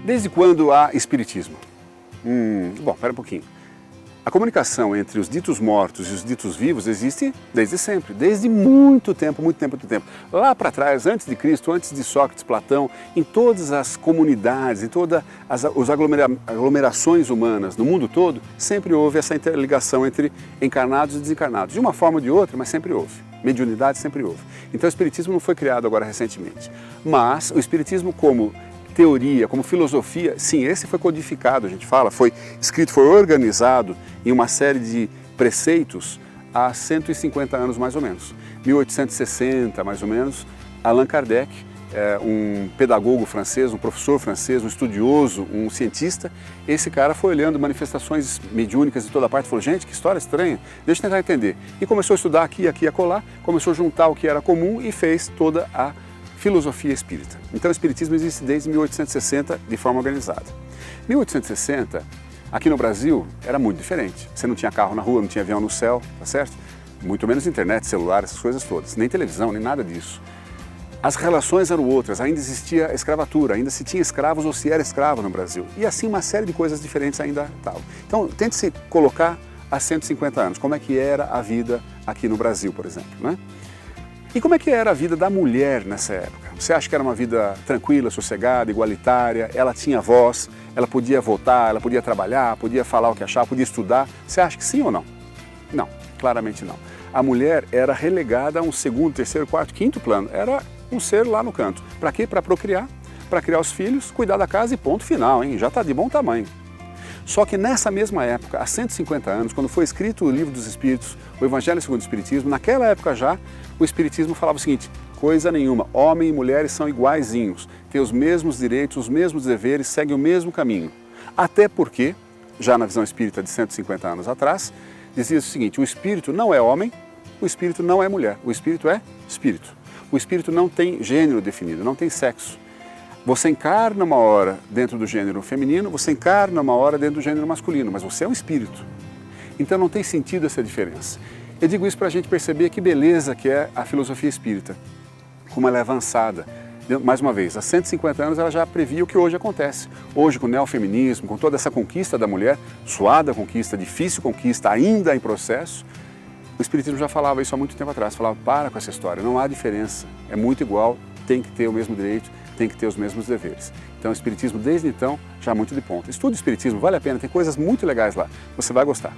Desde quando há espiritismo? Bom, espera um pouquinho. A comunicação entre os ditos mortos e os ditos vivos existe desde sempre, desde muito tempo, muito tempo, muito tempo. Lá para trás, antes de Cristo, antes de Sócrates, Platão, em todas as comunidades, em todas as aglomerações humanas no mundo todo, sempre houve essa interligação entre encarnados e desencarnados. De uma forma ou de outra, mas sempre houve. Mediunidade sempre houve. Então o espiritismo não foi criado agora recentemente. Mas o espiritismo como teoria, como filosofia, sim, esse foi codificado, a gente fala, foi escrito, foi organizado em uma série de preceitos há 150 anos mais ou menos. 1860 mais ou menos, Allan Kardec, um pedagogo francês, um professor francês, um estudioso, um cientista, esse cara foi olhando manifestações mediúnicas de toda parte e falou, gente, que história estranha, deixa eu tentar entender. E começou a estudar aqui, aqui e acolá, começou a juntar o que era comum e fez toda a filosofia espírita. Então o espiritismo existe desde 1860 de forma organizada. 1860, aqui no Brasil, era muito diferente. Você não tinha carro na rua, não tinha avião no céu, tá certo? Muito menos internet, celular, essas coisas todas. Nem televisão, nem nada disso. As relações eram outras, ainda existia a escravatura, ainda se tinha escravos ou se era escravo no Brasil. E assim uma série de coisas diferentes ainda estavam. Então tente se colocar há 150 anos, como é que era a vida aqui no Brasil, por exemplo, né? E como é que era a vida da mulher nessa época? Você acha que era uma vida tranquila, sossegada, igualitária, ela tinha voz, ela podia votar, ela podia trabalhar, podia falar o que achava, podia estudar? Você acha que sim ou não? Não, claramente não. A mulher era relegada a um segundo, terceiro, quarto, quinto plano. Era um ser lá no canto. Para quê? Para procriar, para criar os filhos, cuidar da casa e ponto final, hein? Já está de bom tamanho. Só que nessa mesma época, há 150 anos, quando foi escrito o Livro dos Espíritos, o Evangelho segundo o Espiritismo, naquela época já, o Espiritismo falava o seguinte, coisa nenhuma, homem e mulheres são iguaizinhos, têm os mesmos direitos, os mesmos deveres, seguem o mesmo caminho. Até porque, já na visão espírita de 150 anos atrás, dizia o seguinte, o espírito não é homem, o espírito não é mulher, o espírito é espírito. O espírito não tem gênero definido, não tem sexo. Você encarna uma hora dentro do gênero feminino, você encarna uma hora dentro do gênero masculino, mas você é um espírito. Então não tem sentido essa diferença. Eu digo isso para a gente perceber que beleza que é a filosofia espírita, como ela é avançada. Mais uma vez, há 150 anos ela já previa o que hoje acontece. Hoje, com o neofeminismo, com toda essa conquista da mulher, suada conquista, difícil conquista, ainda em processo, o Espiritismo já falava isso há muito tempo atrás, falava, para com essa história, não há diferença, é muito igual, tem que ter o mesmo direito, tem que ter os mesmos deveres. Então o Espiritismo, desde então, já muito de ponta. Estude o Espiritismo, vale a pena, tem coisas muito legais lá, você vai gostar.